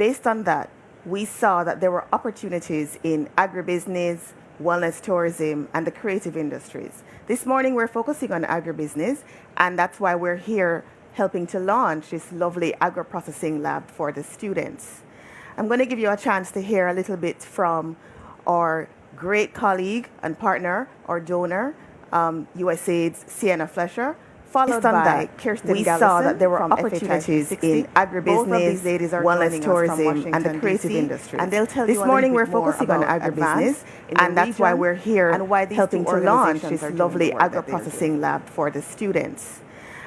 Based on that, we saw that there were opportunities in agribusiness, wellness tourism, and the creative industries. This morning we're focusing on agribusiness, and that's why we're here helping to launch this lovely agro-processing lab for the students. I'm going to give you a chance to hear a little bit from our great colleague and partner or donor, USAID's Sienna Flesher, followed by Kirsten we Gallison saw that there were opportunities in agribusiness, wellness tourism, and the creative industry. And they'll tell you this morning we're focusing on agribusiness, and that's why we're here and why helping to launch this lovely agro-processing lab for the students.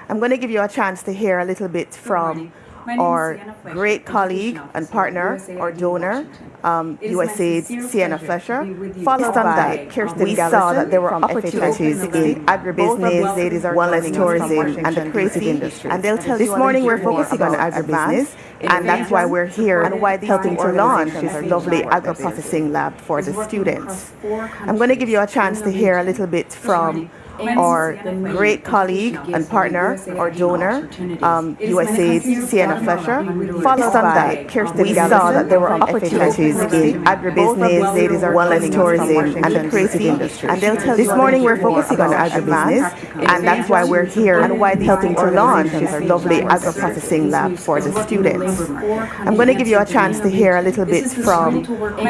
I'm going to give you a chance to hear a little bit from our great colleague and partner or donor, USAID's Sienna Flesher, followed by Kirsten we saw that there were opportunities in agribusiness, wellness tourism, and the creative industry. And they'll tell this morning we're focusing on agribusiness, and that's why we're here and why helping to launch this lovely agro-processing lab for the students. I'm going to give you a chance to hear a little bit from our great colleague and partner or donor, USAID's Sienna Flesher, followed by Kirsten we saw that there were opportunities in agribusiness, wellness tourism, and the creative industry. And they'll tell this morning we're focusing on agribusiness, and that's why we're here and why helping to launch this lovely agro-processing lab for the students. I'm going to give you a chance to hear a little bit from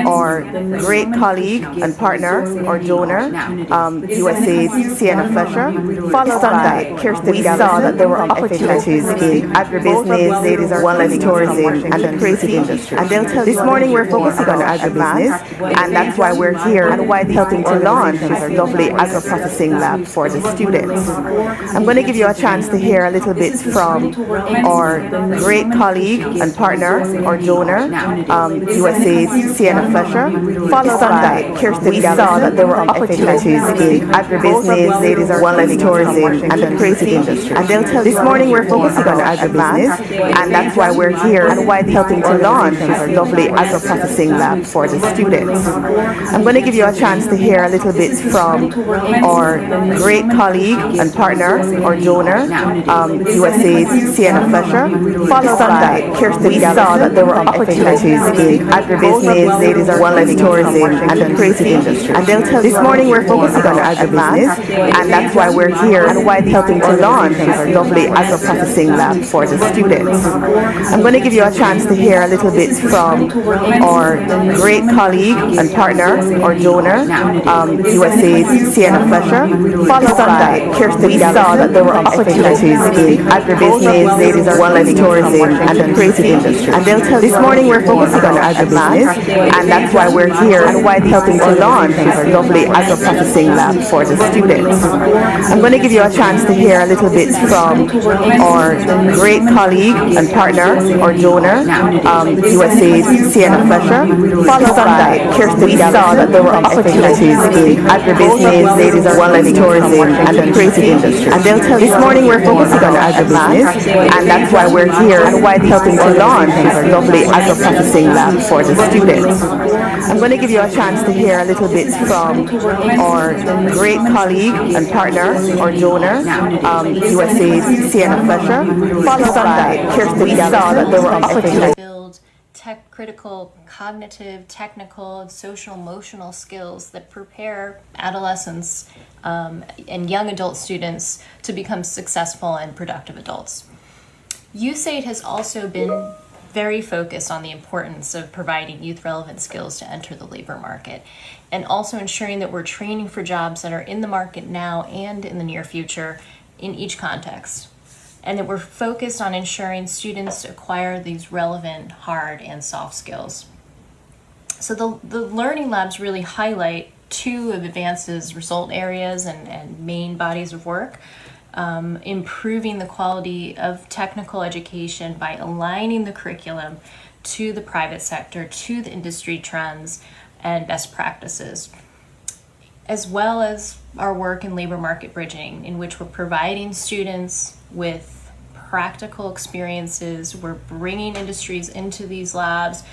our great colleague and partner or donor, USAID's Sienna Flesher, followed by Kirsten we saw that there were opportunities in agribusiness, wellness tourism, and the creative industry. And they'll tell this morning we're focusing on agribusiness, and that's why we're here and why helping to launch this lovely agro-processing lab for the students. I'm going to give you a chance to hear a little bit from our great colleague and partner or donor, USAID's Sienna Flesher, followed by Kirsten we saw that there were opportunities in agribusiness, wellness tourism, and the creative industry. And they'll tell this morning we're focusing on agribusiness, and that's why we're here and why helping to launch this lovely agro-processing lab for the students. I'm going to give you a chance to hear a little bit from our great colleague and partner or donor, USAID's Sienna Flesher, followed by Kirsten we saw that there were opportunities in agribusiness, wellness tourism, and the creative industry. And they'll tell this morning we're focusing on agribusiness, and that's why we're here and why helping to launch this lovely agro-processing lab for the students. I'm going to give you a chance to hear a little bit from our great colleague and partner or donor, USAID's Sienna Flesher, followed by Kirsten we saw that there were opportunities in agribusiness, wellness tourism, and the creative industry. And they'll tell this morning we're focusing on agribusiness, and that's why we're here and why helping to launch this lovely agro-processing lab for the students. I'm going to give you a chance to hear a little bit from our great colleague and partner or donor, USAID's Sienna Flesher, followed by Kirsten we saw that there were opportunities in agribusiness, wellness tourism, and the creative industry. And they'll tell this morning we're focusing on agribusiness, and that's why we're here and why helping to launch this lovely agro-processing lab for the students. I'm going to give you a chance to hear a little bit from our great colleague and partner or donor, USAID's Sienna Flesher, followed by Kirsten we saw that there were opportunities. Build critical cognitive, technical, and social emotional skills that prepare adolescents and young adult students to become successful and productive adults. USAID has also been very focused on the importance of providing youth-relevant skills to enter the labor market, and also ensuring that we're training for jobs that are in the market now and in the near future in each context, and that we're focused on ensuring students acquire these relevant hard and soft skills. So the Learning Labs really highlight two of Advance's result areas and main bodies of work. Improving the quality of technical education by aligning the curriculum to the private sector, to the industry trends and best practices, as well as our work in labor market bridging, in which we're providing students with practical experiences. We're bringing industries into these labs,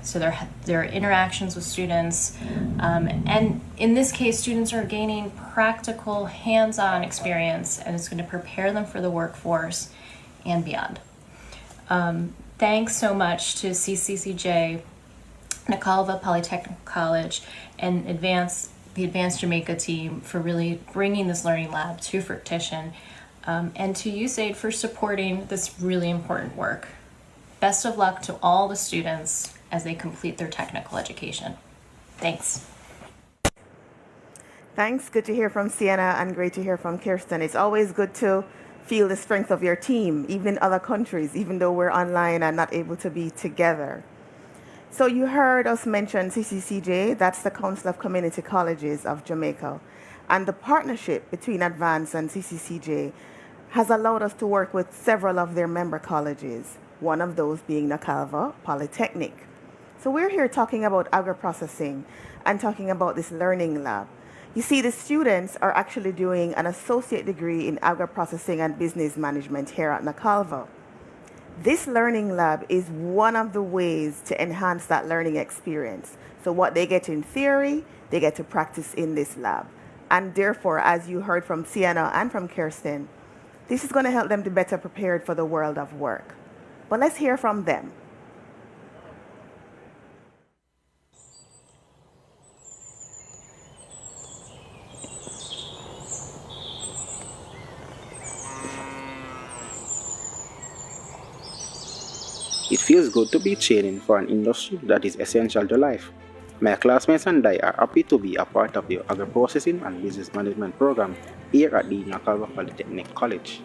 so there are interactions with students, and in this case, students are gaining practical, hands-on experience, and it's going to prepare them for the workforce and beyond. Thanks so much to CCCJ, Knockalva Polytechnic College, and the Advanced Jamaica team for really bringing this learning lab to fruition, and to USAID for supporting this really important work. Best of luck to all the students as they complete their technical education. Thanks. Thanks. Good to hear from Sienna and great to hear from Kirsten. It's always good to feel the strength of your team, even in other countries, even though we're online and not able to be together. So you heard us mention CCCJ, that's the Council of Community Colleges of Jamaica. And the partnership between Advance and CCCJ has allowed us to work with several of their member colleges, one of those being Knockalva Polytechnic. So we're here talking about agro-processing and talking about this learning lab. You see, the students are actually doing an associate degree in agro-processing and business management here at Knockalva. This learning lab is one of the ways to enhance that learning experience. So what they get in theory, they get to practice in this lab. And therefore, as you heard from Sienna and from Kirsten, this is going to help them to be better prepared for the world of work. But let's hear from them. It feels good to be training for an industry that is essential to life. My classmates and I are happy to be a part of the Agro-Processing and Business Management program here at the Knockalva Polytechnic College.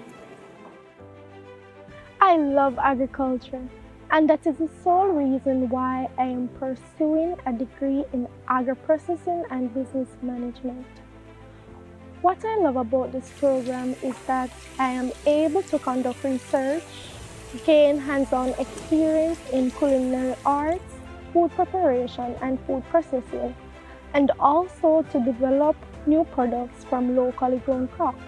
I love agriculture, and that is the sole reason why I am pursuing a degree in agro-processing and business management. What I love about this program is that I am able to conduct research, gain hands-on experience in culinary arts, food preparation and food processing, and also to develop new products from locally grown crops.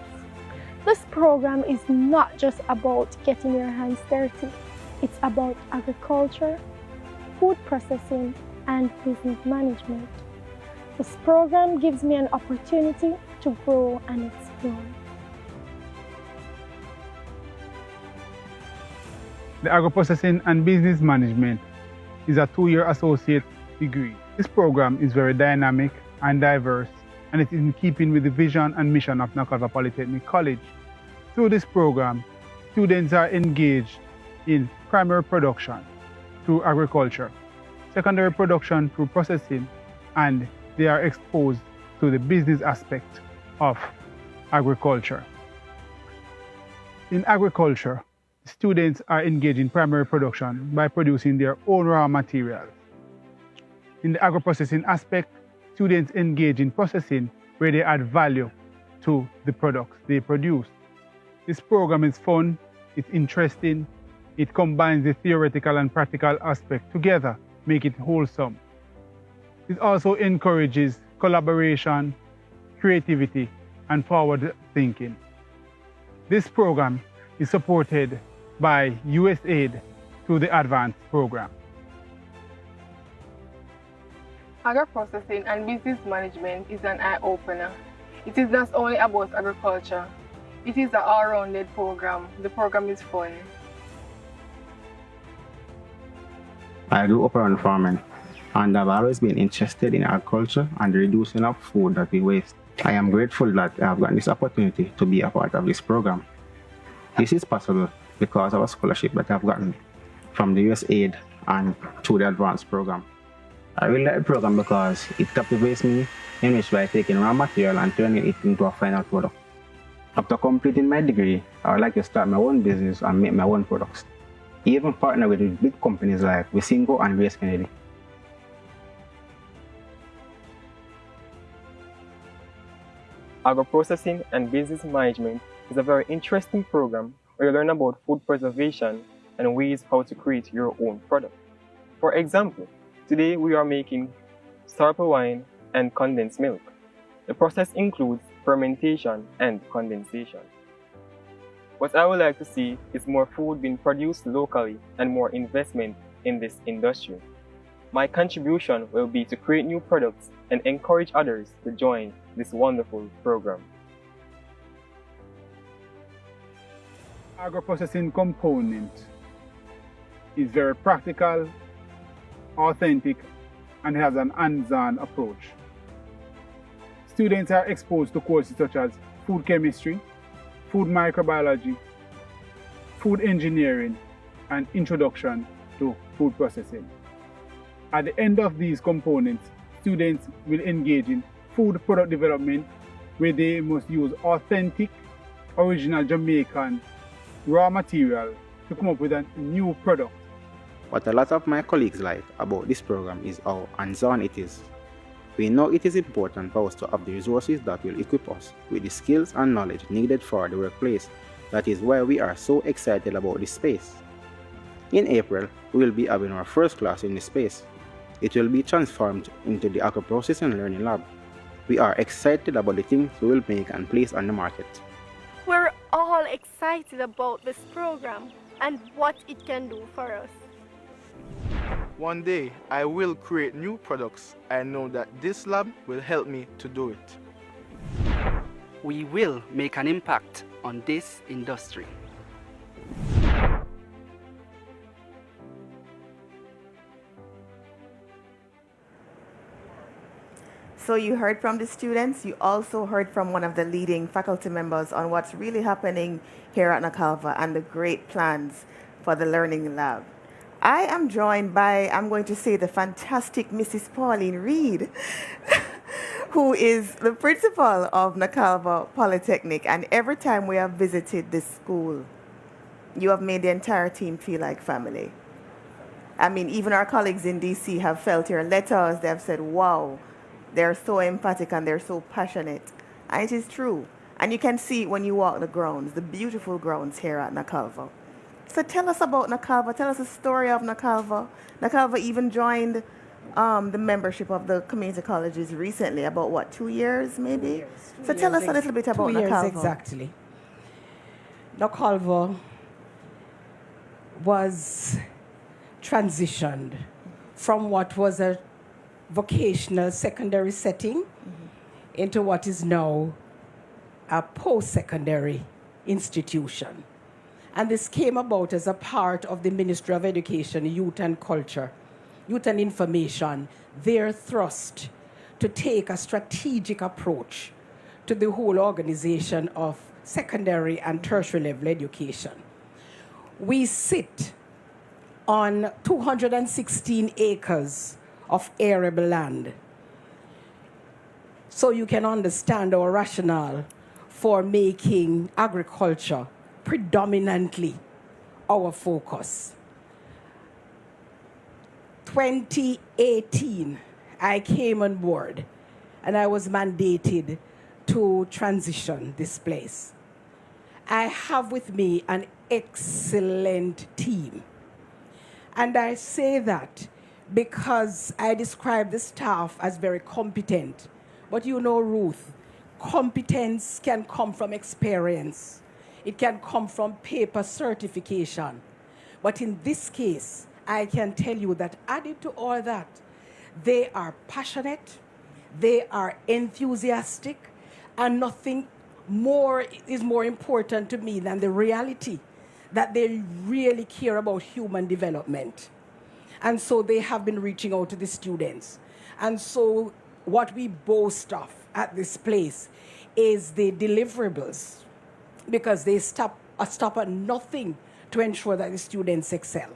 This program is not just about getting your hands dirty. It's about agriculture, food processing, and business management. This program gives me an opportunity to grow and explore. The Agro-Processing and Business Management is a 2-year associate degree. This program is very dynamic and diverse, and it is in keeping with the vision and mission of Knockalva Polytechnic College. Through this program, students are engaged in primary production through agriculture, secondary production through processing, and they are exposed to the business aspect of agriculture. In agriculture, students are engaged in primary production by producing their own raw materials. In the agro-processing aspect, students engage in processing where they add value to the products they produce. This program is fun, it's interesting, it combines the theoretical and practical aspect together, make it wholesome. It also encourages collaboration, creativity, and forward thinking. This program is supported by USAID through the Advanced program. Agro-processing and business management is an eye-opener. It is not only about agriculture. It is an all-rounded program. The program is fun. I grew up around farming, and I've always been interested in agriculture and the reducing of food that we waste. I am grateful that I have gotten this opportunity to be a part of this program. This is possible because of a scholarship that I've gotten from the USAID and through the Advanced program. I really like the program because it captivates me in which by taking raw material and turning it into a final product. After completing my degree, I would like to start my own business and make my own products. Even partner with big companies like Visingo and Grace Kennedy. Agro-processing and business management is a very interesting program where you learn about food preservation and ways how to create your own product. For example, today we are making sour wine and condensed milk. The process includes fermentation and condensation. What I would like to see is more food being produced locally and more investment in this industry. My contribution will be to create new products and encourage others to join this wonderful program. Agro-processing component is very practical, authentic, and has an hands-on approach. Students are exposed to courses such as food chemistry, food microbiology, food engineering, and introduction to food processing. At the end of these components, students will engage in food product development, where they must use authentic, original Jamaican raw material to come up with a new product. What a lot of my colleagues like about this program is how hands-on it is. We know it is important for us to have the resources that will equip us with the skills and knowledge needed for the workplace. That is why we are so excited about this space. In April, we will be having our first class in this space. It will be transformed into the Agro-Processing Learning Lab. We are excited about the things we will make and place on the market. We're all excited about this program and what it can do for us. One day, I will create new products. I know that this lab will help me to do it. We will make an impact on this industry. So you heard from the students, you also heard from one of the leading faculty members on what's really happening here at Knockalva and the great plans for the Learning Lab. I am joined by, I'm going to say, the fantastic Mrs. Pauline Reed, who is the principal of Knockalva Polytechnic. And every time we have visited this school, you have made the entire team feel like family. I mean, even our colleagues in DC have felt your letters. They have said, wow, they're so emphatic and they're so passionate. And it is true. And you can see it when you walk the grounds, the beautiful grounds here at Knockalva. So tell us about Knockalva. Tell us the story of Knockalva. Knockalva even joined the membership of the community colleges recently, about what, 2 years maybe? 2 years. So tell us a little bit about Knockalva. Exactly. Knockalva was transitioned from what was a vocational secondary setting into what is now a post-secondary institution. And this came about as a part of the Ministry of Education, Youth and Culture, Youth and Information, their thrust to take a strategic approach to the whole organization of secondary and tertiary level education. We sit on 216 acres of arable land. So you can understand our rationale for making agriculture predominantly our focus. 2018, I came on board and I was mandated to transition this place. I have with me an excellent team. And I say that because I describe the staff as very competent. But you know, Ruth, competence can come from experience. It can come from paper certification. But in this case, I can tell you that added to all that, they are passionate, they are enthusiastic, and nothing more is more important to me than the reality that they really care about human development. And so they have been reaching out to the students. And so what we boast of at this place is the deliverables, because they stop at nothing to ensure that the students excel.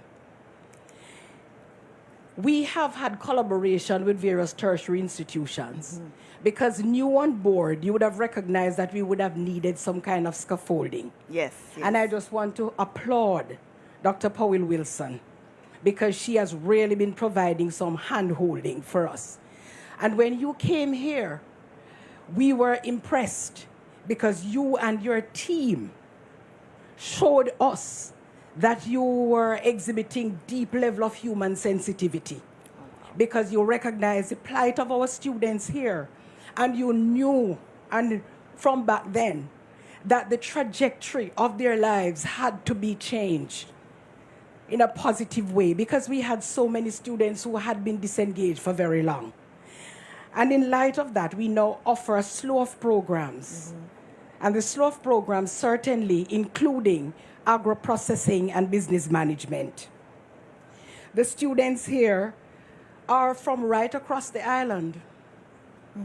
We have had collaboration with various tertiary institutions, because new on board, you would have recognized that we would have needed some kind of scaffolding. Yes. And I just want to applaud Dr. Powell Wilson, because she has really been providing some hand-holding for us. And when you came here, we were impressed because you and your team showed us that you were exhibiting deep level of human sensitivity, because you recognize the plight of our students here, and you knew, and from back then, that the trajectory of their lives had to be changed in a positive way, because we had so many students who had been disengaged for very long. And in light of that, we now offer a slew of programs. And the slew of programs certainly including agro-processing and business management. The students here are from right across the island.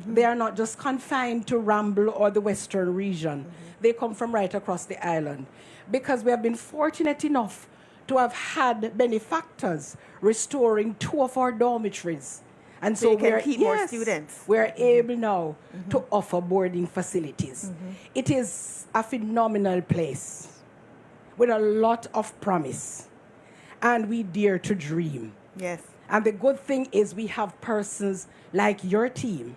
They are not just confined to Ramble or the Western region. They come from right across the island. Because we have been fortunate enough to have had benefactors restoring 2 of our dormitories. And so you can keep more students. We're able now to offer boarding facilities. It is a phenomenal place with a lot of promise. And we dare to dream. Yes. And the good thing is we have persons like your team,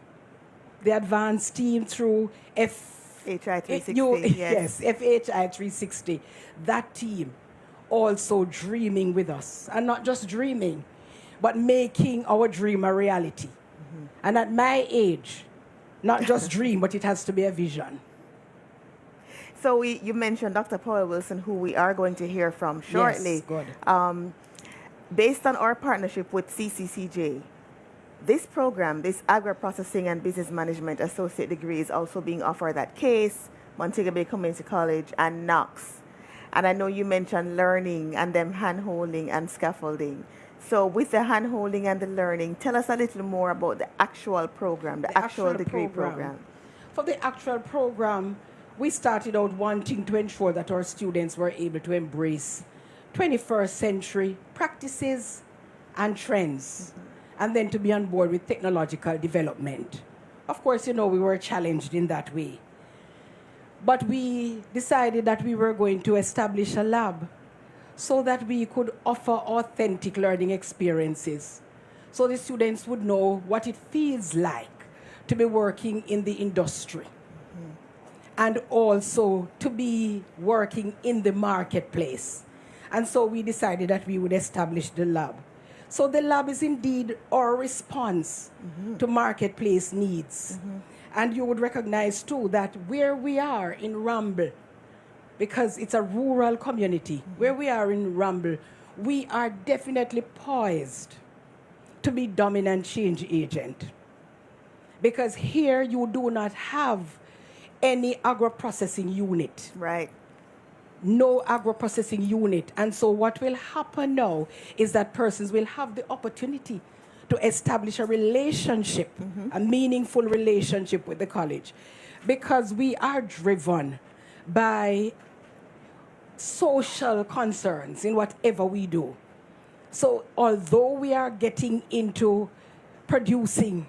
the advanced team through FHI 360. Yes, FHI 360. That team also dreaming with us. And not just dreaming, but making our dream a reality. And at my age, not just dream, but it has to be a vision. So you mentioned Dr. Powell Wilson, who we are going to hear from shortly. Yes, good. Based on our partnership with CCCJ, this program, this Agro-Processing and Business Management Associate degree, is also being offered at CASE, Montego Bay Community College, and Knox. And I know you mentioned learning and them hand-holding and scaffolding. So with the hand-holding and the learning, tell us a little more about the actual program, the actual degree program. For the actual program, we started out wanting to ensure that our students were able to embrace 21st century practices and trends, and then to be on board with technological development. Of course, you know, we were challenged in that way. But we decided that we were going to establish a lab so that we could offer authentic learning experiences, so the students would know what it feels like to be working in the industry, and also to be working in the marketplace. And so we decided that we would establish the lab. So the lab is indeed our response to marketplace needs. And you would recognize too that where we are in Ramble, because it's a rural community, where we are in Ramble, we are definitely poised to be dominant change agent. Because here you do not have any agro-processing unit. Right. No agro-processing unit. And so what will happen now is that persons will have the opportunity to establish a relationship, a meaningful relationship with the college. Because we are driven by social concerns in whatever we do. So although we are getting into producing,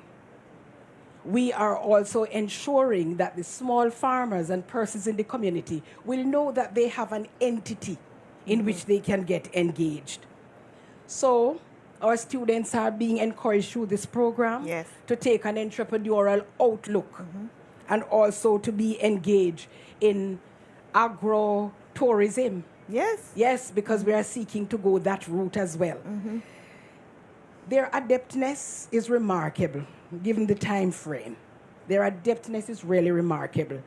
we are also ensuring that the small farmers and persons in the community will know that they have an entity in which they can get engaged. So our students are being encouraged through this program to take an entrepreneurial outlook and also to be engaged in agro-tourism. Yes. Yes, because we are seeking to go that route as well. Their adeptness is remarkable, given the time frame. Their adeptness is really remarkable.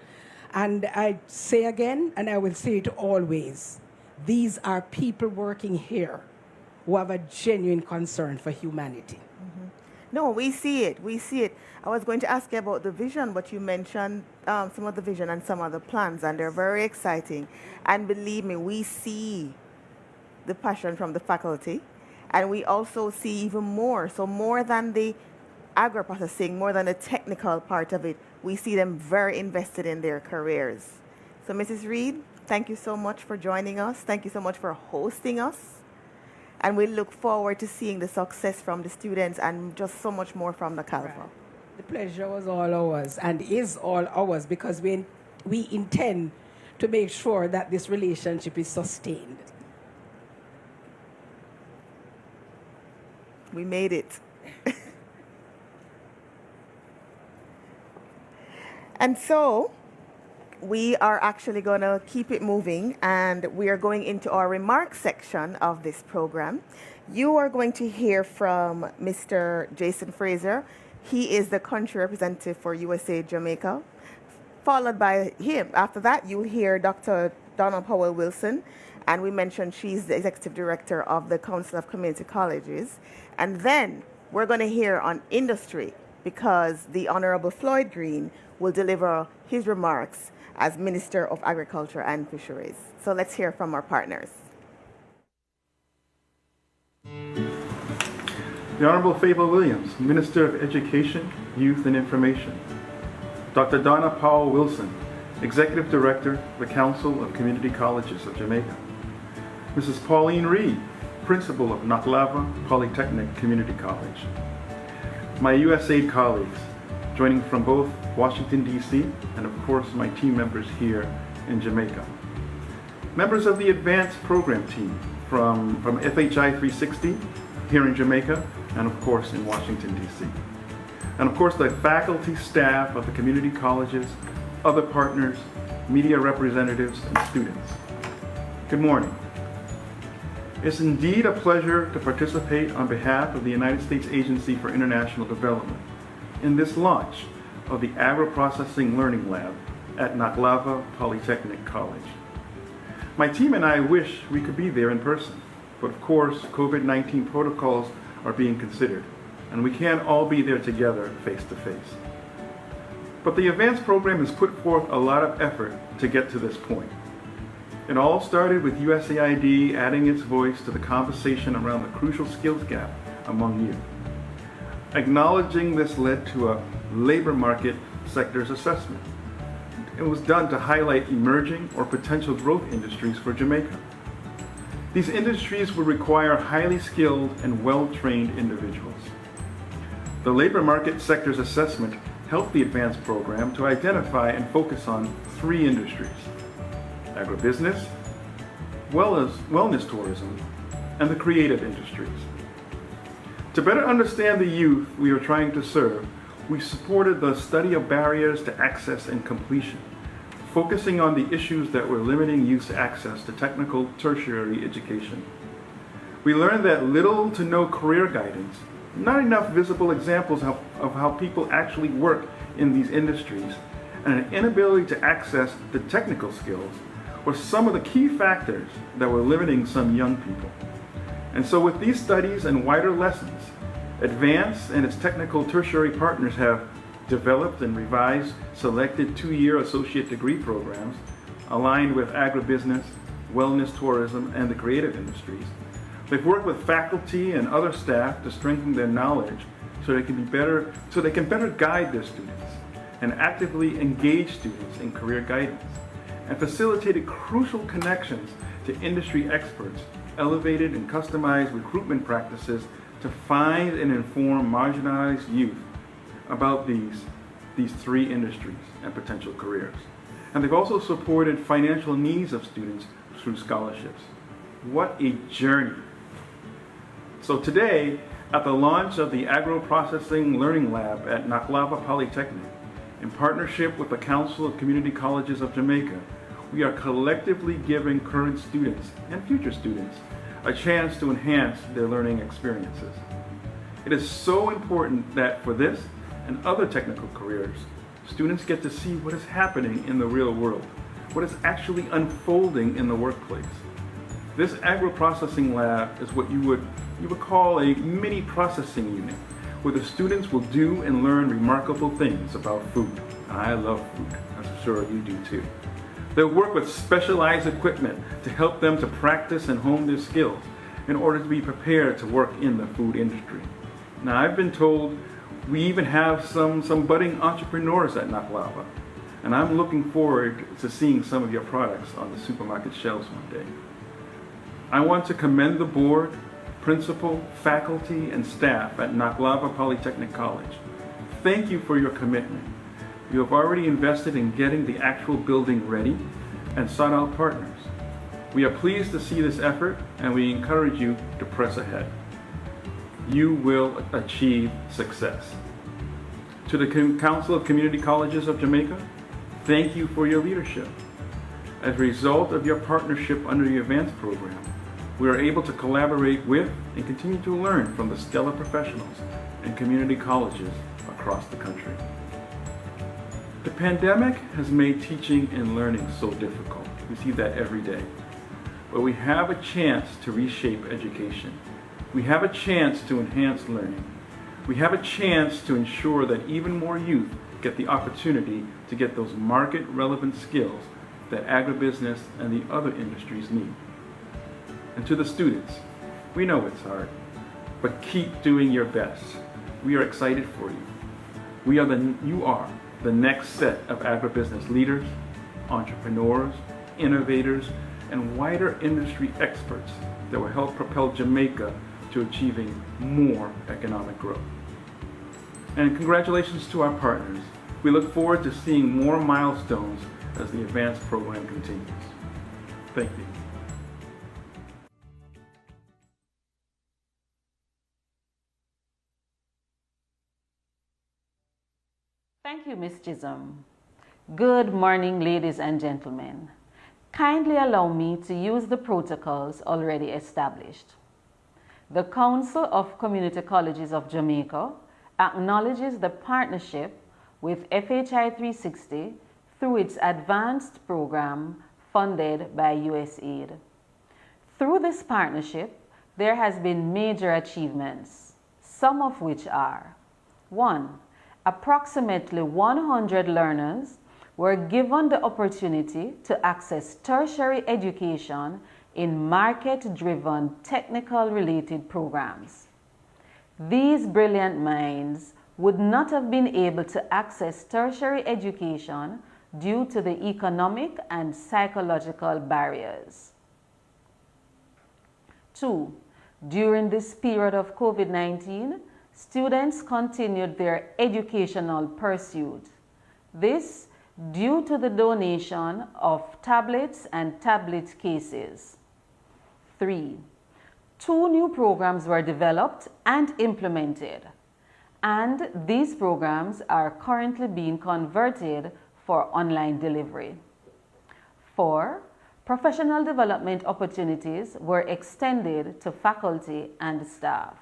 And I say again, and I will say it always, these are people working here who have a genuine concern for humanity. No, we see it. We see it. I was going to ask you about the vision, but you mentioned some of the vision and some of the plans, and they're very exciting. And believe me, we see the passion from the faculty, and we also see even more. So more than the agro-processing, more than the technical part of it, we see them very invested in their careers. So Mrs. Reed, thank you so much for joining us. Thank you so much for hosting us. And we look forward to seeing the success from the students and just so much more from Knockalva. Right. The pleasure was all ours and is all ours, because we intend to make sure that this relationship is sustained. We made it. And so we are actually going to keep it moving, and we are going into our remarks section of this program. You are going to hear from Mr. Jason Fraser. He is the country representative for USA Jamaica. Followed by him, after that, you'll hear Dr. Donna Powell Wilson, and we mentioned she's the executive director of the Council of Community Colleges. And then we're going to hear on industry, because the Honorable Floyd Green will deliver his remarks as Minister of Agriculture and Fisheries. So let's hear from our partners. The Honorable Fable Williams, Minister of Education, Youth and Information. Dr. Donna Powell Wilson, Executive Director of the Council of Community Colleges of Jamaica. Mrs. Pauline Reed, Principal of Knockalva Polytechnic Community College. My USAID colleagues, joining from both Washington, D.C., and of course my team members here in Jamaica. Members of the Advanced Program team from FHI 360 here in Jamaica, and of course in Washington, D.C. And of course the faculty, staff of the community colleges, other partners, media representatives, and students. Good morning. It's indeed a pleasure to participate on behalf of the United States Agency for International Development in this launch of the Agro-Processing Learning Lab at Knockalva Polytechnic College. My team and I wish we could be there in person, but of course COVID-19 protocols are being considered, and we can't all be there together face to face. But the advanced program has put forth a lot of effort to get to this point. It all started with USAID adding its voice to the conversation around the crucial skills gap among youth. Acknowledging this led to a labor market sectors assessment. It was done to highlight emerging or potential growth industries for Jamaica. These industries would require highly skilled and well-trained individuals. The labor market sectors assessment helped the advanced program to identify and focus on 3 industries: agribusiness, wellness tourism, and the creative industries. To better understand the youth we are trying to serve, we supported the study of barriers to access and completion, focusing on the issues that were limiting youth access to technical tertiary education. We learned that little to no career guidance, not enough visible examples of how people actually work in these industries, and an inability to access the technical skills were some of the key factors that were limiting some young people. And so with these studies and wider lessons, Advance and its technical tertiary partners have developed and revised selected 2-year associate degree programs aligned with agribusiness, wellness tourism, and the creative industries. They've worked with faculty and other staff to strengthen their knowledge so they can better guide their students and actively engage students in career guidance, and facilitated crucial connections to industry experts, elevated and customized recruitment practices to find and inform marginalized youth about these 3 industries and potential careers. And they've also supported financial needs of students through scholarships. What a journey. So today, at the launch of the Agro-Processing Learning Lab at Knockalva Polytechnic, in partnership with the Council of Community Colleges of Jamaica, we are collectively giving current students and future students a chance to enhance their learning experiences. It is so important that for this and other technical careers, students get to see what is happening in the real world, what is actually unfolding in the workplace. This agro-processing lab is what you would call a mini processing unit, where the students will do and learn remarkable things about food. I love food, I'm sure you do too. They'll work with specialized equipment to help them to practice and hone their skills in order to be prepared to work in the food industry. Now, I've been told we even have some budding entrepreneurs at Knockalva, and I'm looking forward to seeing some of your products on the supermarket shelves one day. I want to commend the board, principal, faculty, and staff at Knockalva Polytechnic College. Thank you for your commitment. You have already invested in getting the actual building ready and sought out partners. We are pleased to see this effort, and we encourage you to press ahead. You will achieve success. To the Council of Community Colleges of Jamaica, thank you for your leadership. As a result of your partnership under the Advanced Program, we are able to collaborate with and continue to learn from the stellar professionals and community colleges across the country. The pandemic has made teaching and learning so difficult. We see that every day. But we have a chance to reshape education. We have a chance to enhance learning. We have a chance to ensure that even more youth get the opportunity to get those market-relevant skills that agribusiness and the other industries need. And to the students, we know it's hard. but keep doing your best. We are excited for you. You are the next set of agribusiness leaders, entrepreneurs, innovators, and wider industry experts that will help propel Jamaica to achieving more economic growth. And congratulations to our partners. We look forward to seeing more milestones as the advanced program continues. Thank you. Thank you, Ms. Chisholm. Good morning, ladies and gentlemen. Kindly allow me to use the protocols already established. The Council of Community Colleges of Jamaica acknowledges the partnership with FHI 360 through its advanced program funded by USAID. Through this partnership, there has been major achievements, some of which are: 1. Approximately 100 learners were given the opportunity to access tertiary education in market-driven technical-related programs. These brilliant minds would not have been able to access tertiary education due to the economic and psychological barriers. 2. During this period of COVID-19, students continued their educational pursuit. This due to the donation of tablets and tablet cases. 3. 2 new programs were developed and implemented, and these programs are currently being converted for online delivery. 4. Professional development opportunities were extended to faculty and staff.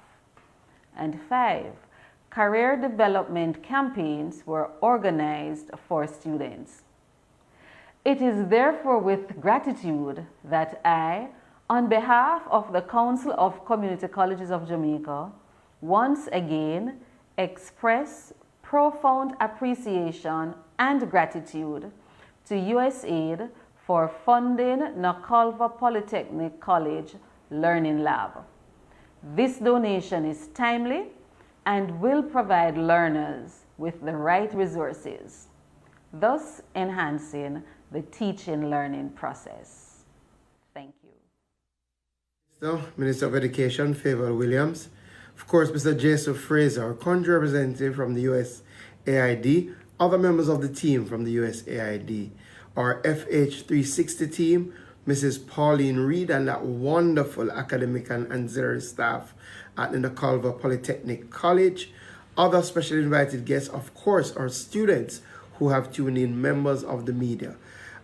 And 5. Career development campaigns were organized for students. It is therefore with gratitude that I, on behalf of the Council of Community Colleges of Jamaica, once again express profound appreciation and gratitude to USAID for funding Knockalva Polytechnic College Learning Lab. This donation is timely and will provide learners with the right resources, thus enhancing the teaching-learning process. Thank you. Minister of Education, Favor Williams. Of course, Mr. Joseph Fraser, our country representative from the USAID, other members of the team from the USAID, our FH360 team, Mrs. Pauline Reed, and that wonderful academic and auxiliary staff at the Knockalva Polytechnic College. Other special invited guests, of course, are students who have tuned in, members of the media.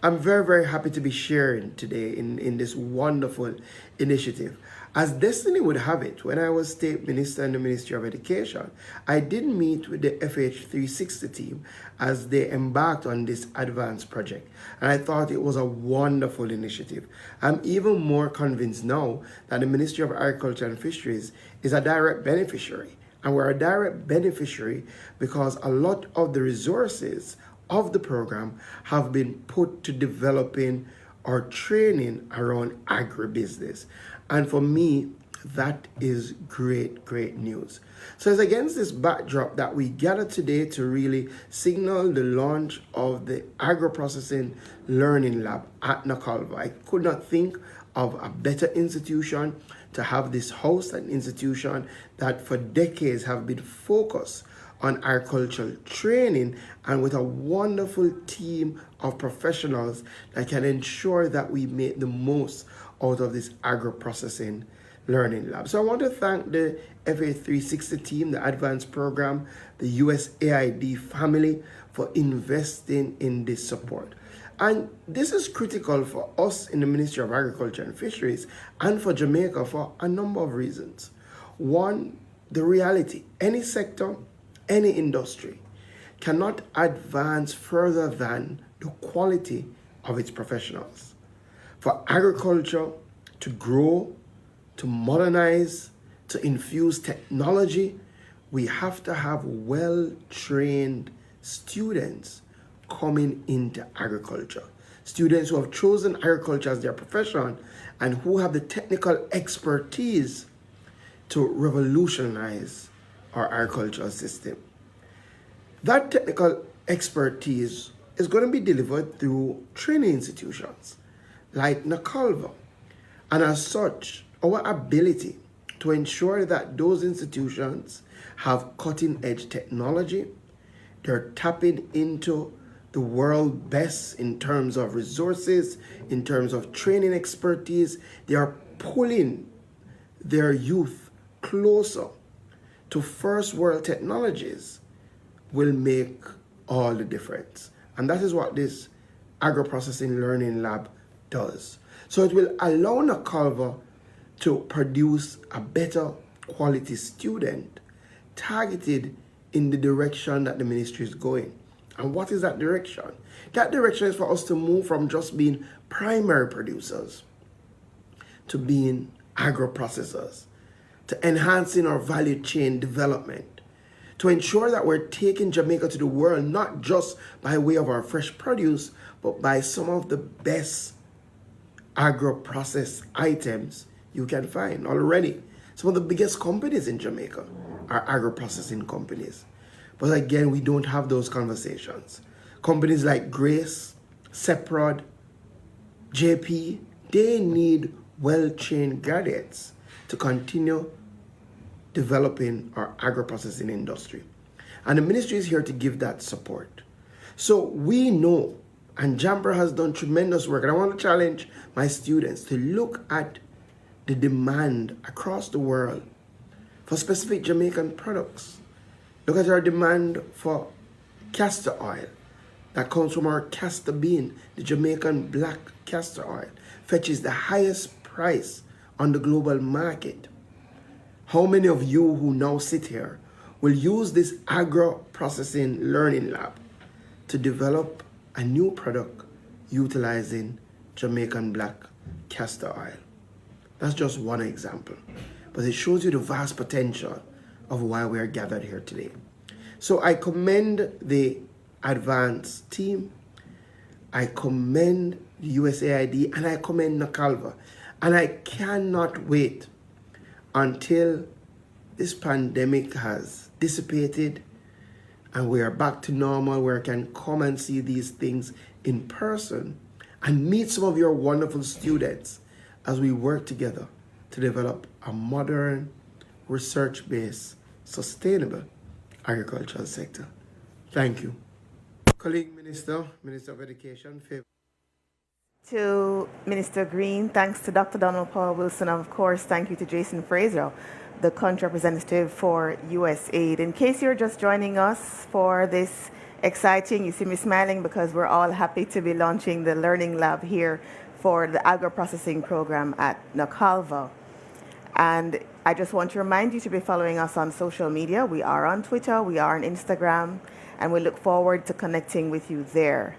I'm very, very happy to be sharing today in this wonderful initiative. As destiny would have it, when I was State Minister in the Ministry of Education, I did meet with the FH360 team as they embarked on this advanced project. And I thought it was a wonderful initiative. I'm even more convinced now that the Ministry of Agriculture and Fisheries is a direct beneficiary. And we're a direct beneficiary because a lot of the resources of the program have been put to developing or training around agribusiness. And for me, that is great, great news. So it's against this backdrop that we gather today to really signal the launch of the Agro-Processing Learning Lab at Knockalva. I could not think of a better institution to have this host, an institution that for decades have been focused on agricultural training and with a wonderful team of professionals that can ensure that we make the most out of this agro-processing learning lab. So I want to thank the FA360 team, the advanced program, the USAID family for investing in this support. And this is critical for us in the Ministry of Agriculture and Fisheries and for Jamaica for a number of reasons. One, the reality, any sector, any industry cannot advance further than the quality of its professionals. For agriculture to grow, to modernize, to infuse technology, we have to have well-trained students coming into agriculture. Students who have chosen agriculture as their profession and who have the technical expertise to revolutionize our agricultural system. That technical expertise is going to be delivered through training institutions like Knockalva. And as such, our ability to ensure that those institutions have cutting-edge technology, they're tapping into the world best in terms of resources, in terms of training expertise, they are pulling their youth closer to first world technologies will make all the difference. And that is what this Agro-Processing Learning Lab does. So it will allow Knockalva to produce a better quality student targeted in the direction that the ministry is going. And what is that direction? That direction is for us to move from just being primary producers to being agro-processors, to enhancing our value chain development, to ensure that we're taking Jamaica to the world, not just by way of our fresh produce, but by some of the best agro-processed items you can find already. Some of the biggest companies in Jamaica are agro-processing companies. But again, we don't have those conversations. Companies like Grace, Seprod, JP, they need well-trained graduates to continue developing our agro-processing industry. And the ministry is here to give that support. So we know, and Jamper has done tremendous work, and I want to challenge my students to look at the demand across the world for specific Jamaican products. Look at our demand for castor oil that comes from our castor bean. The Jamaican black castor oil fetches the highest price on the global market. How many of you who now sit here will use this agro-processing learning lab to develop a new product utilizing Jamaican black castor oil? That's just one example, but it shows you the vast potential of why we are gathered here today. So I commend the advanced team, I commend the USAID, and I commend Knockalva. And I cannot wait until this pandemic has dissipated and we are back to normal, where I can come and see these things in person and meet some of your wonderful students as we work together to develop a modern, research-based, sustainable agricultural sector. Thank you. Colleague Minister, Minister of Education, favor. To Minister Green, thanks to Dr. Donald Paul Wilson, and of course, thank you to Jason Fraser, the country representative for USAID. In case you're just joining us for this exciting, you see me smiling because we're all happy to be launching the Learning Lab here for the agro-processing program at Knockalva. And I just want to remind you to be following us on social media. We are on Twitter, we are on Instagram, and we look forward to connecting with you there.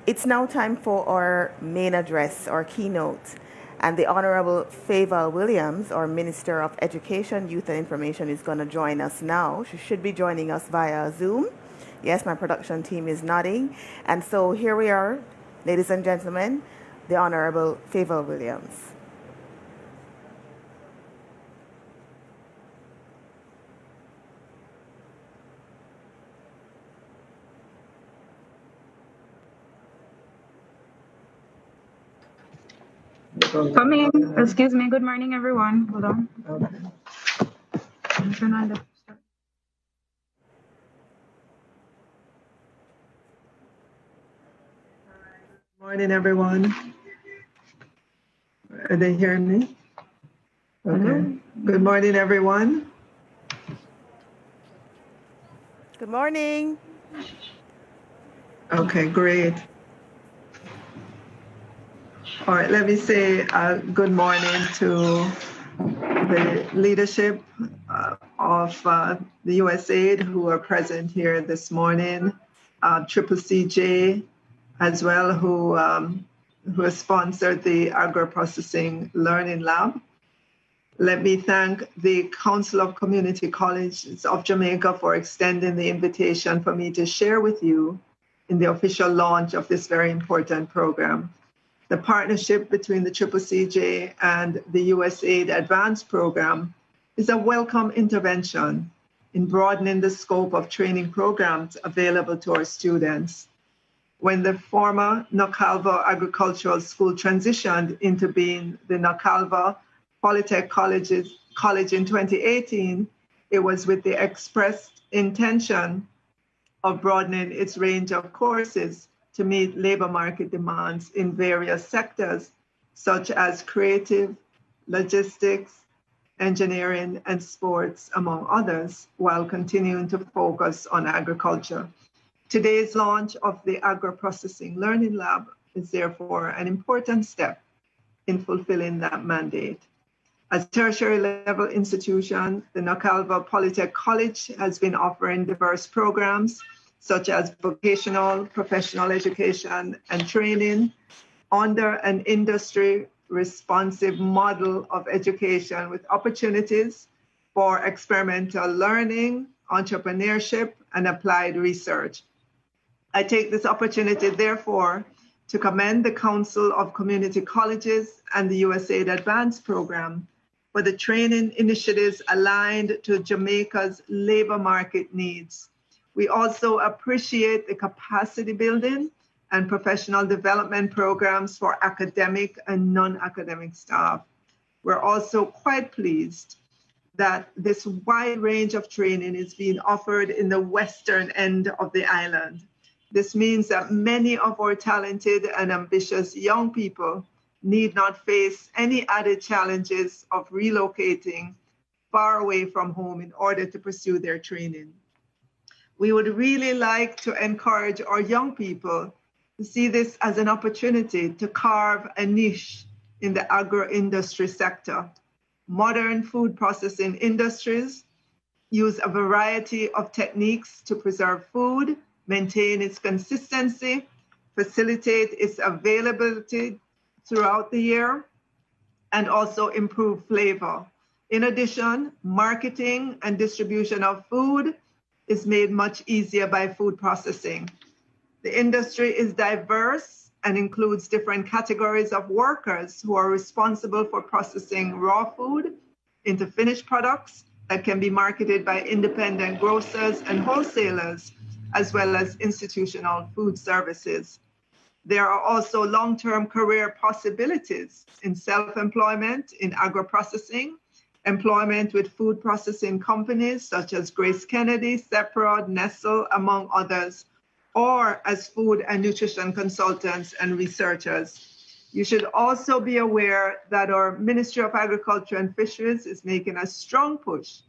It's now time for our main address, our keynote, and the Honorable Favour Williams, our Minister of Education, Youth and Information, is going to join us now. She should be joining us via Zoom. Yes, my production team is nodding. And so here we are, ladies and gentlemen, the Honorable Favour Williams. Coming. Excuse me. Good morning, everyone. Hold on. Turn on the. Good morning, everyone. Are they hearing me? Okay. Hello? Good morning, everyone. Good morning. Okay, great. All right, let me say good morning to the leadership of the USAID who are present here this morning, PBCJ as well, who has sponsored the Agro-Processing Learning Lab. Let me thank the Council of Community Colleges of Jamaica for extending the invitation for me to share with you in the official launch of this very important program. The partnership between the PBCJ and the USAID Advanced Program is a welcome intervention in broadening the scope of training programs available to our students. When the former Knockalva Agricultural School transitioned into being the Knockalva Polytechnic College in 2018, it was with the expressed intention of broadening its range of courses to meet labor market demands in various sectors, such as creative, logistics, engineering, and sports, among others, while continuing to focus on agriculture. Today's launch of the Agro-Processing Learning Lab is therefore an important step in fulfilling that mandate. As a tertiary level institution, the Knockalva Polytechnic College has been offering diverse programs such as vocational, professional education, and training under an industry responsive model of education with opportunities for experimental learning, entrepreneurship, and applied research. I take this opportunity, therefore, to commend the Council of Community Colleges and the USAID Advanced Program for the training initiatives aligned to Jamaica's labor market needs. We also appreciate the capacity building and professional development programs for academic and non-academic staff. We're also quite pleased that this wide range of training is being offered in the western end of the island. This means that many of our talented and ambitious young people need not face any added challenges of relocating far away from home in order to pursue their training. We would really like to encourage our young people to see this as an opportunity to carve a niche in the agro-industry sector. Modern food processing industries use a variety of techniques to preserve food, maintain its consistency, facilitate its availability throughout the year, and also improve flavor. In addition, marketing and distribution of food is made much easier by food processing. The industry is diverse and includes different categories of workers who are responsible for processing raw food into finished products that can be marketed by independent grocers and wholesalers, as well as institutional food services. There are also long-term career possibilities in self-employment in agro-processing, employment with food processing companies such as Grace Kennedy, Seprod, Nestle, among others, or as food and nutrition consultants and researchers. You should also be aware that our Ministry of Agriculture and Fisheries is making a strong push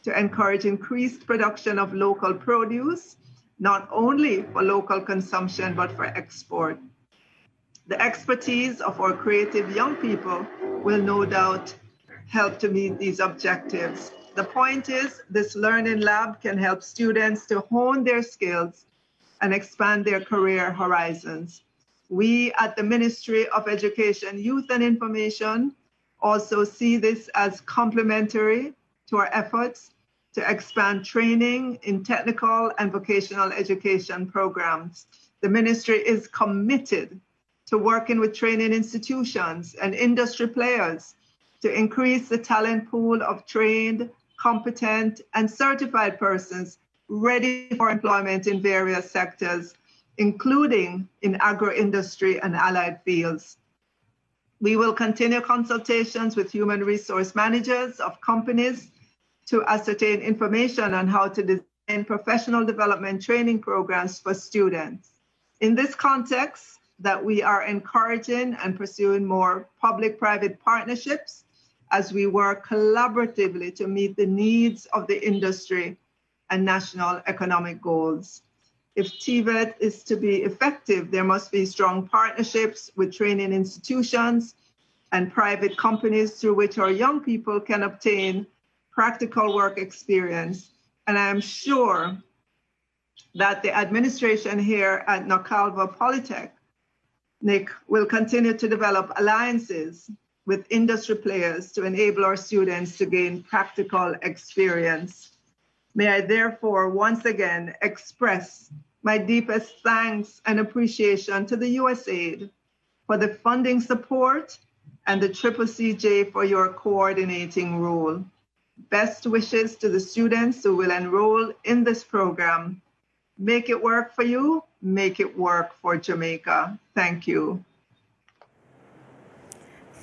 to encourage increased production of local produce, not only for local consumption, but for export. The expertise of our creative young people will no doubt help to meet these objectives. The point is, this learning lab can help students to hone their skills and expand their career horizons. We at the Ministry of Education, Youth and Information also see this as complementary to our efforts to expand training in technical and vocational education programs. The ministry is committed to working with training institutions and industry players to increase the talent pool of trained, competent, and certified persons ready for employment in various sectors, including in agro-industry and allied fields. We will continue consultations with human resource managers of companies to ascertain information on how to design professional development training programs for students. In this context, that we are encouraging and pursuing more public-private partnerships as we work collaboratively to meet the needs of the industry and national economic goals. If TVET is to be effective, there must be strong partnerships with training institutions and private companies through which our young people can obtain practical work experience. And I am sure that the administration here at Knockalva Polytechnic will continue to develop alliances with industry players to enable our students to gain practical experience. May I therefore once again express my deepest thanks and appreciation to the USAID for the funding support and the PBCJ for your coordinating role. Best wishes to the students who will enroll in this program. Make it work for you. Make it work for Jamaica. Thank you.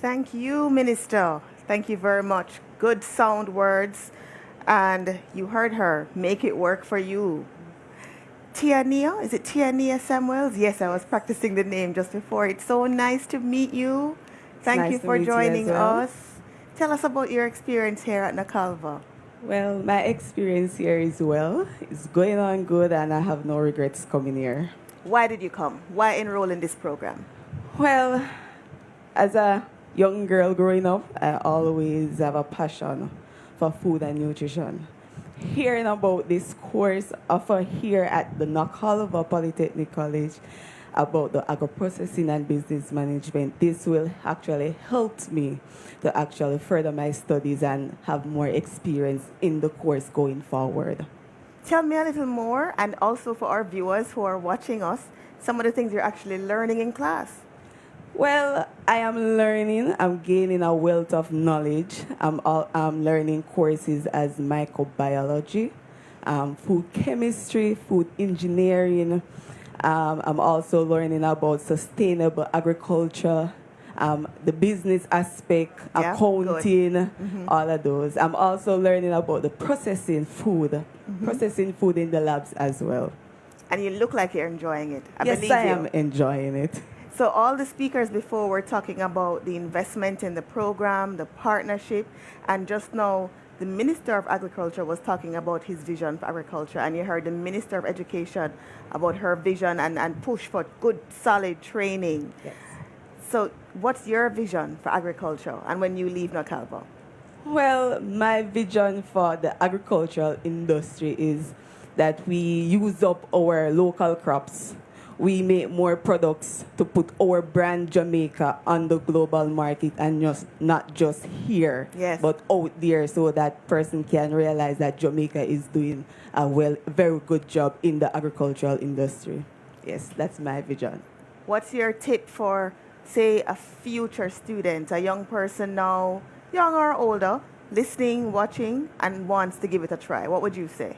Thank you, Minister. Thank you very much. Good sound words. And you heard her. Make it work for you. Tiania, is it Tiania Samuels? Yes, I was practicing the name just before. It's so nice to meet you. Thank you for joining us. Tell us about your experience here at Knockalva. Well, my experience here is it's going on good, and I have no regrets coming here. Why did you come? Why enroll in this program? Well, as a young girl growing up, I always have a passion for food and nutrition. Hearing about this course offered here at the Knockalva Polytechnic College about the agro-processing and business management, this will actually help me to actually further my studies and have more experience in the course going forward. Tell me a little more, and also for our viewers who are watching us, some of the things you're actually learning in class. Well, I am learning. I'm gaining a wealth of knowledge. I'm learning courses as microbiology, food chemistry, food engineering. I'm also learning about sustainable agriculture, the business aspect, accounting, all of those. I'm also learning about the processing food in the labs as well. And you look like you're enjoying it. Yes, I am enjoying it. So all the speakers before were talking about the investment in the program, the partnership, and just now the Minister of Agriculture was talking about his vision for agriculture, and you heard the Minister of Education about her vision and push for good, solid training. Yes. So what's your vision for agriculture and when you leave Knockalva? Well, my vision for the agricultural industry is that we use up our local crops. We make more products to put our brand Jamaica on the global market, and not just here, but out there, so that person can realize that Jamaica is doing a very good job in the agricultural industry. Yes, that's my vision. What's your tip for, say, a future student, a young person now, young or older, listening, watching, and wants to give it a try? What would you say?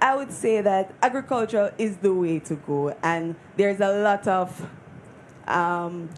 I would say that agriculture is the way to go, and there's a lot of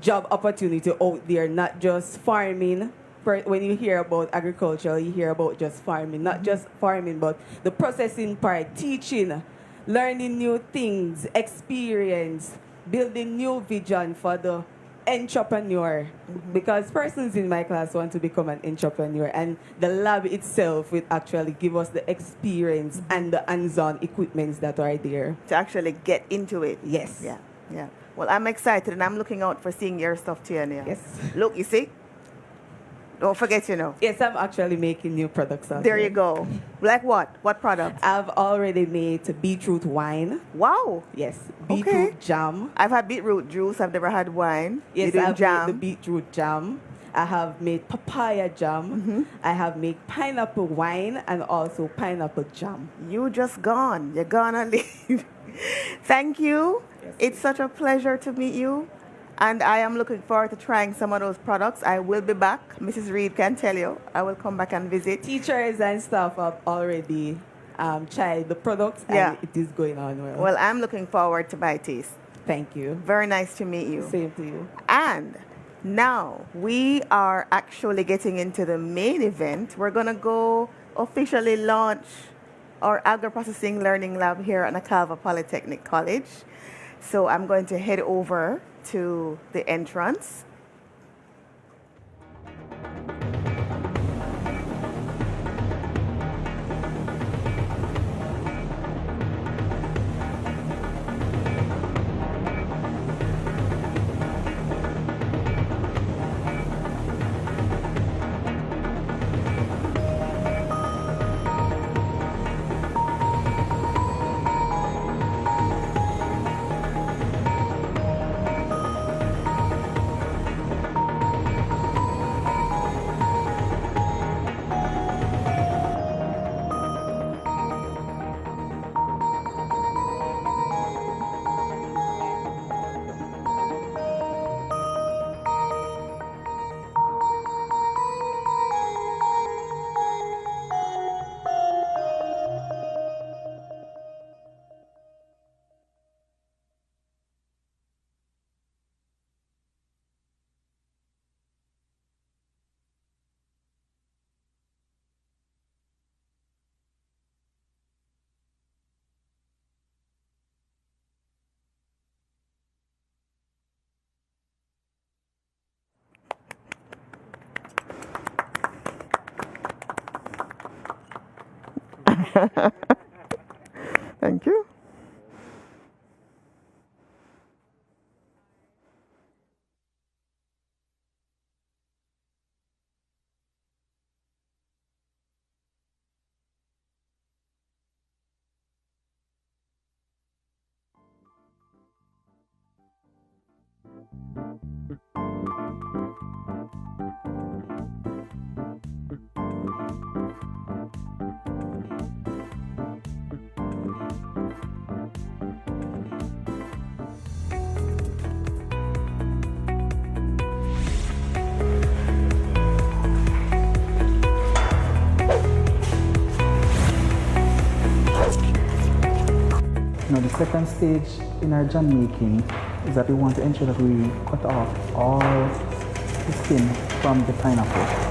job opportunity out there, not just farming. When you hear about agriculture, you hear about just farming, not just farming, but the processing part, teaching, learning new things, experience, building new vision for the entrepreneur, because persons in my class want to become an entrepreneur, and the lab itself will actually give us the experience and the hands-on equipments that are there to actually get into it. Yes. Yeah. Well, I'm excited, and I'm looking out for seeing your stuff, Tiania. Yes. Look, you see? Don't forget, Yes, I'm actually making new products. There you go. Like what? What product? I've already made beetroot wine. Wow. Yes. Beetroot jam. I've had beetroot juice. I've never had wine. Yes, I've made the beetroot jam. I have made papaya jam. I have made pineapple wine and also pineapple jam. You just gone. You're gonna leave. Thank you. Yes, it's such a pleasure to meet you. And I am looking forward to trying some of those products. I will be back. Mrs. Reed can tell you. I will come back and visit. Teachers and staff have already tried the products, and it is going on well. Well, I'm looking forward to buy taste. Thank you. Very nice to meet you. Same to you. And now we are actually getting into the main event. We're going to go officially launch our Agro-Processing Learning Lab here at Knockalva Polytechnic College. So I'm going to head over to the entrance. Thank you. Now the second stage in our jam making is that we want to ensure that we cut off all the skin from the pineapple.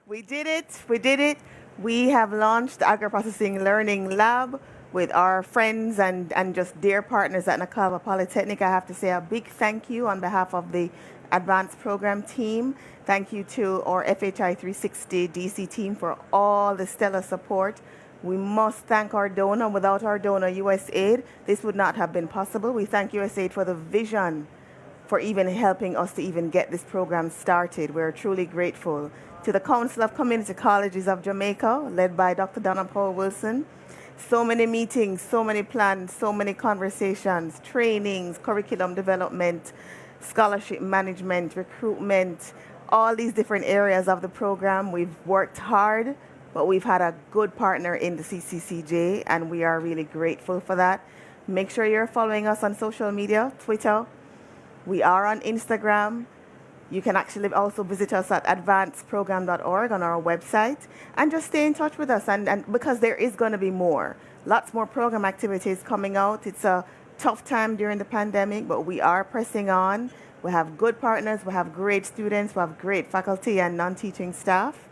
We did it. We did it. We have launched the Agro-Processing Learning Lab with our friends and just dear partners at Knockalva Polytechnic. I have to say a big thank you on behalf of the advanced program team. Thank you to our FHI 360 DC team for all the stellar support. We must thank our donor. Without our donor, USAID, this would not have been possible. We thank USAID for the vision, for even helping us to even get this program started. We're truly grateful. To the Council of Community Colleges of Jamaica, led by Dr. Donna Paul Wilson. So many meetings, so many plans, so many conversations, trainings, curriculum development, scholarship management, recruitment, all these different areas of the program. We've worked hard, but we've had a good partner in the CCCJ, and we are really grateful for that. Make sure you're following us on social media, Twitter. We are on Instagram. You can actually also visit us at advancedprogram.org on our website and just stay in touch with us. And because there is going to be more, lots more program activities coming out. It's a tough time during the pandemic, but we are pressing on. We have good partners. We have great students. We have great faculty and non-teaching staff.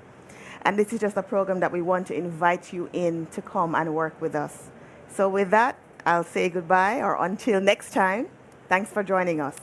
And this is just a program that we want to invite you in to come and work with us. So with that, I'll say goodbye or until next time. Thanks for joining us.